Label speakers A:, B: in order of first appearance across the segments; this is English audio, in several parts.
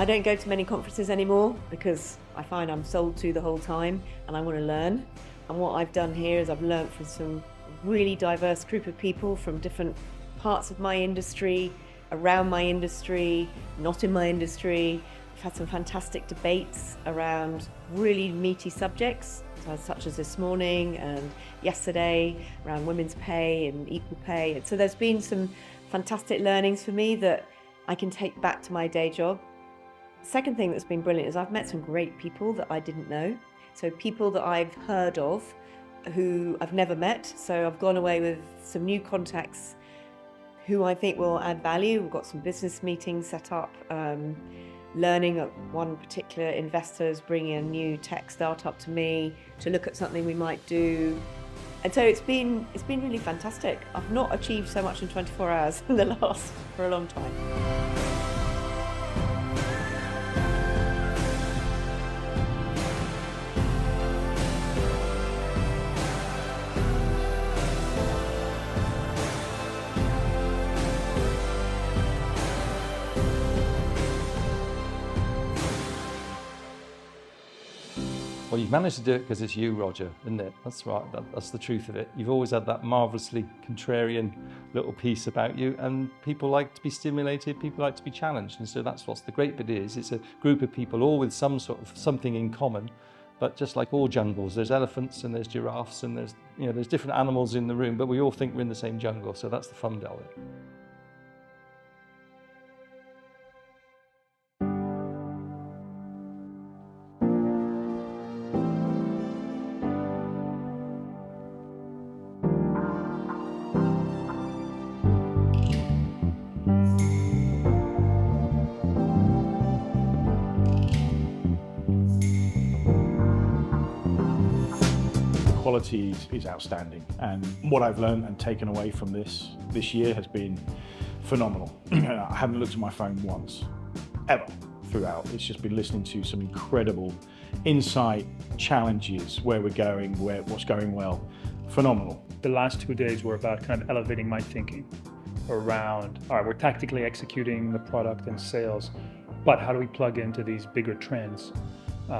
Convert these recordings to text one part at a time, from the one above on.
A: I don't go to many conferences anymore because I find I'm sold to the whole time and I want to learn. And what I've done here is I've learned from some really diverse group of people from different parts of my industry, around my industry, not in my industry. We've had some fantastic debates around really meaty subjects, such as this morning and yesterday, around women's pay and equal pay. And so there's been some fantastic learnings for me that I can take back to my day job. The second thing that's been brilliant is I've met some great people that I didn't know. So people that I've heard of who I've never met. So I've gone away with some new contacts who I think will add value. We've got some business meetings set up, learning at one particular investor is bringing a new tech startup to me to look at something we might do. And so it's been really fantastic. I've not achieved so much in 24 hours for a long time.
B: Well, you've managed to do it because it's you, Roger, isn't it? That's right, that's the truth of it. You've always had that marvellously contrarian little piece about you, and people like to be stimulated, people like to be challenged, and so that's what's the great bit is. It's a group of people all with some sort of something in common, but just like all jungles, there's elephants and there's giraffes and there's different animals in the room, but we all think we're in the same jungle, so that's the fun of it.
C: Quality is outstanding, and what I've learned and taken away from this year has been phenomenal. I haven't looked at my phone once, ever, throughout. It's just been listening to some incredible insight, challenges, where we're going, what's going well. Phenomenal.
D: The last 2 days were about kind of elevating my thinking around, all right, we're tactically executing the product and sales, but how do we plug into these bigger trends?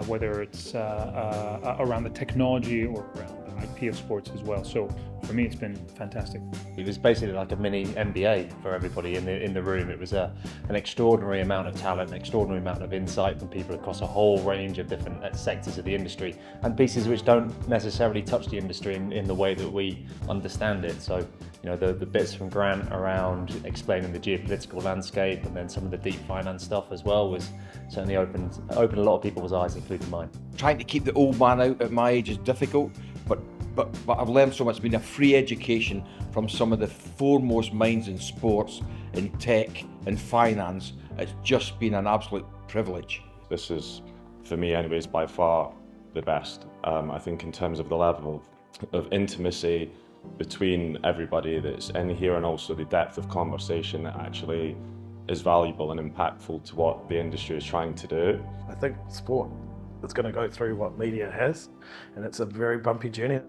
D: Whether it's around the technology or around the IP of sports as well. So for me, it's been fantastic.
E: It was basically like a mini MBA for everybody in the room. It was an extraordinary amount of talent, an extraordinary amount of insight from people across a whole range of different sectors of the industry, and pieces which don't necessarily touch the industry in the way that we understand it. So, the bits from Grant around explaining the geopolitical landscape, and then some of the deep finance stuff as well, was certainly opened a lot of people's eyes, including mine.
F: Trying to keep the old man out at my age is difficult, but I've learned so much. It's been a free education from some of the foremost minds in sports, in tech, in finance. It's just been an absolute privilege.
G: This is, for me anyways, by far the best. I think in terms of the level of intimacy between everybody that's in here, and also the depth of conversation that actually is valuable and impactful to what the industry is trying to do.
H: I think sport is going to go through what media has, and it's a very bumpy journey.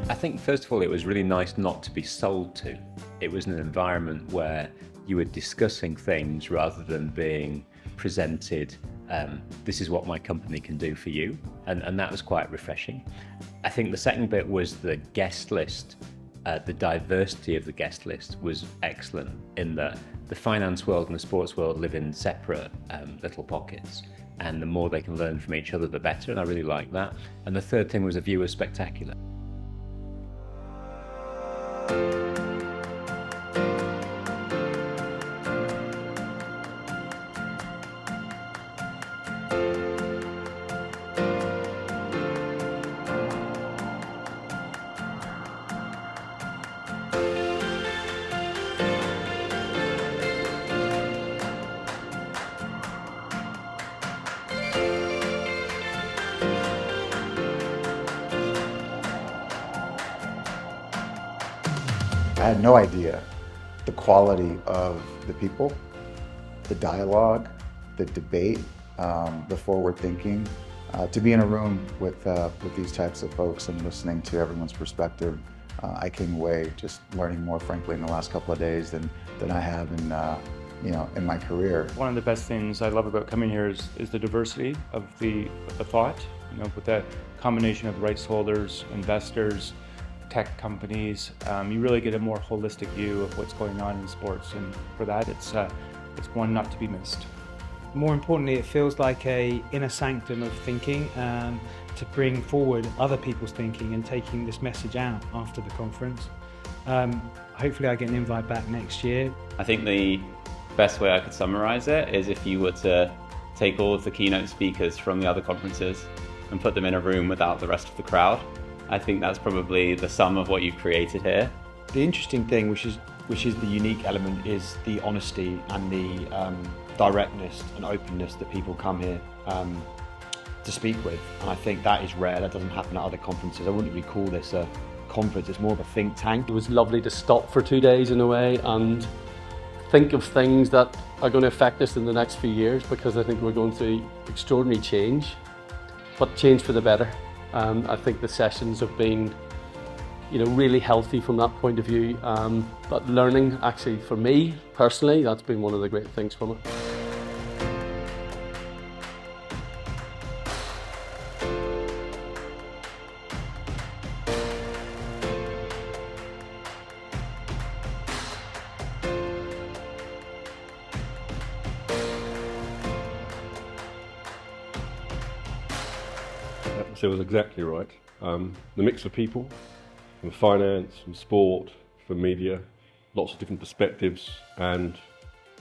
I: I think, first of all, it was really nice not to be sold to. It was an environment where you were discussing things rather than being presented, this is what my company can do for you. And that was quite refreshing. I think the second bit was the guest list. The diversity of the guest list was excellent, in that the finance world and the sports world live in separate little pockets. And the more they can learn from each other, the better. And I really like that. And the third thing was the view was spectacular.
J: I had no idea the quality of the people, the dialogue, the debate, the forward thinking. To be in a room with these types of folks and listening to everyone's perspective, I came away just learning more, frankly, in the last couple of days than I have in my career.
K: One of the best things I love about coming here is the diversity of the thought. With that combination of rights holders, investors, tech companies, you really get a more holistic view of what's going on in sports, and for that, it's one not to be missed.
L: More importantly, it feels like a inner sanctum of thinking to bring forward other people's thinking and taking this message out after the conference. Hopefully I get an invite back next year.
M: I think the best way I could summarize it is if you were to take all of the keynote speakers from the other conferences and put them in a room without the rest of the crowd. I think that's probably the sum of what you've created here.
N: The interesting thing, which is the unique element, is the honesty and the directness and openness that people come here to speak with. And I think that is rare. That doesn't happen at other conferences. I wouldn't really call this a conference. It's more of a think tank.
O: It was lovely to stop for 2 days in a way and think of things that are going to affect us in the next few years, because I think we're going through extraordinary change, but change for the better. I think the sessions have been really healthy from that point of view, but learning, actually for me personally, that's been one of the great things from it.
P: It was exactly right. The mix of people, from finance, from sport, from media, lots of different perspectives, and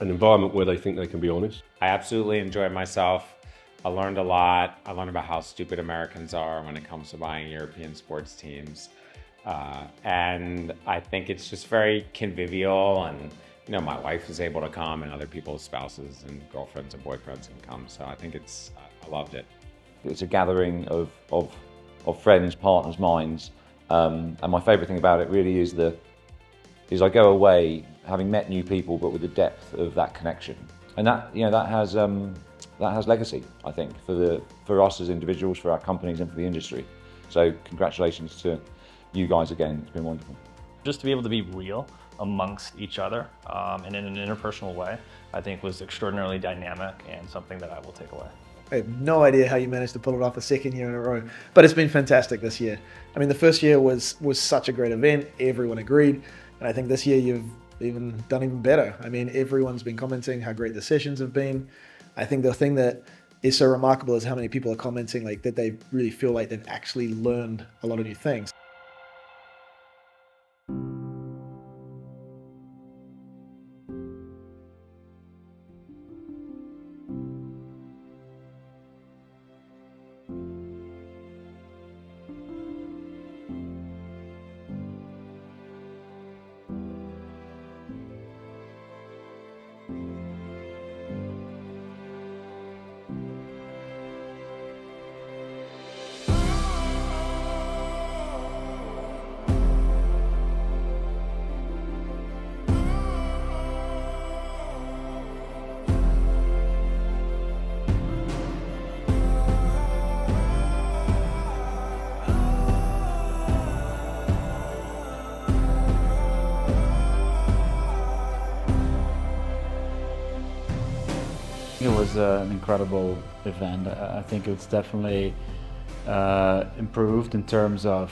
P: an environment where they think they can be honest.
Q: I absolutely enjoyed myself. I learned a lot. I learned about how stupid Americans are when it comes to buying European sports teams. And I think it's just very convivial, and my wife is able to come, and other people's spouses and girlfriends and boyfriends can come. So I think I loved it.
R: It's a gathering of friends, partners, minds, and my favourite thing about it really is I go away having met new people, but with the depth of that connection, and that has legacy, I think, for us as individuals, for our companies, and for the industry. So congratulations to you guys again. It's been wonderful.
S: Just to be able to be real amongst each other and in an interpersonal way, I think was extraordinarily dynamic and something that I will take away.
H: I have no idea how you managed to pull it off a second year in a row, but it's been fantastic this year. I mean, the first year was such a great event. Everyone agreed. And I think this year you've done even better. I mean, everyone's been commenting how great the sessions have been. I think the thing that is so remarkable is how many people are commenting that they really feel like they've actually learned a lot of new things.
T: It was an incredible event. I think it's definitely improved in terms of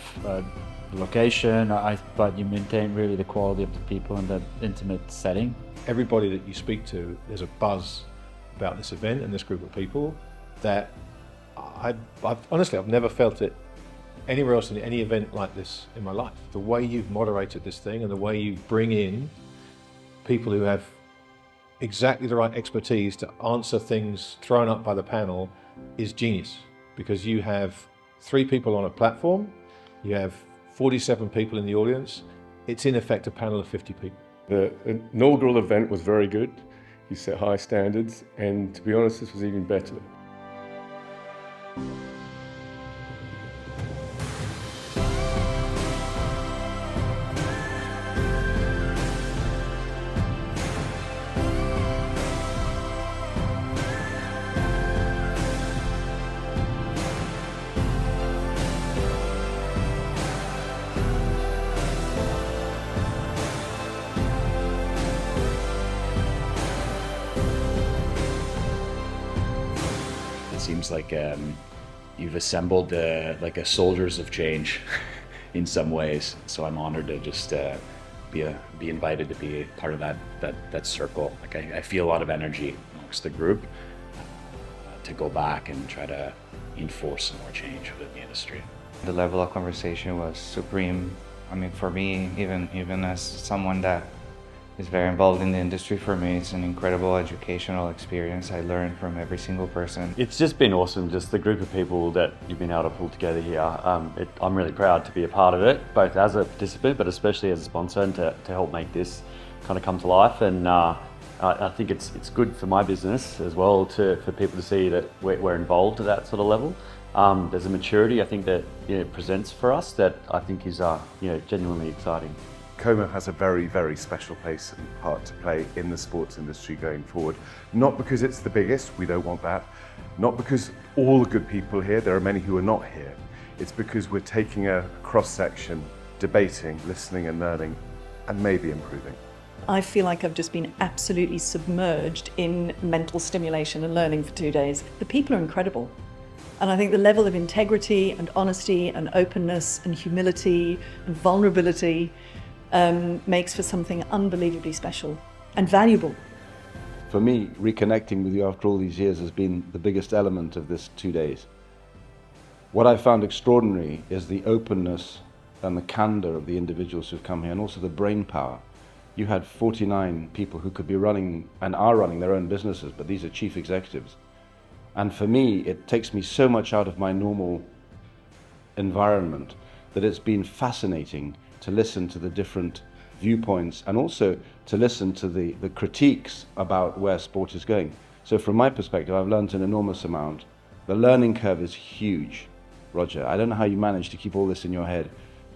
T: location, but you maintain really the quality of the people in that intimate setting.
C: Everybody that you speak to, there's a buzz about this event and this group of people that I've never felt it anywhere else in any event like this in my life. The way you've moderated this thing and the way you bring in people who have exactly the right expertise to answer things thrown up by the panel is genius, because you have 3 people on a platform, you have 47 people in the audience. It's in effect a panel of 50 people.
P: The inaugural event was very good. You set high standards, and to be honest, this was even better.
U: seems like you've assembled like a soldiers of change in some ways. So I'm honored to just be invited to be part of that circle. Like I feel a lot of energy amongst the group to go back and try to enforce some more change within the industry.
V: The level of conversation was supreme. I mean, for me, even as someone that is very involved in the industry, for me, it's an incredible educational experience. I learned from every single person.
W: It's just been awesome, just the group of people that you've been able to pull together here. I'm really proud to be a part of it, both as a participant, but especially as a sponsor, and to help make this kind of come to life. And I think it's good for my business as well for people to see that we're involved at that sort of level. There's a maturity I think that presents for us that I think is genuinely exciting.
X: COMA has a very, very special place and part to play in the sports industry going forward. Not because it's the biggest, we don't want that. Not because all the good people here, there are many who are not here. It's because we're taking a cross-section, debating, listening and learning, and maybe improving.
Y: I feel like I've just been absolutely submerged in mental stimulation and learning for 2 days. The people are incredible. And I think the level of integrity and honesty and openness and humility and vulnerability makes for something unbelievably special and valuable.
B: For me, reconnecting with you after all these years has been the biggest element of this 2 days. What I found extraordinary is the openness and the candor of the individuals who've come here, and also the brain power. You had 49 people who could be running and are running their own businesses, but these are chief executives. And for me, it takes me so much out of my normal environment that it's been fascinating to listen to the different viewpoints and also to listen to the critiques about where sport is going. So from my perspective, I've learned an enormous amount. The learning curve is huge, Roger. I don't know how you manage to keep all this in your head.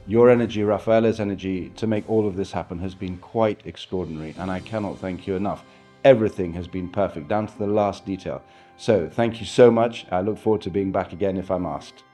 B: Your energy, Rafaela's energy to make all of this happen has been quite extraordinary, and I cannot thank you enough. Everything has been perfect, down to the last detail. So thank you so much. I look forward to being back again if I'm asked.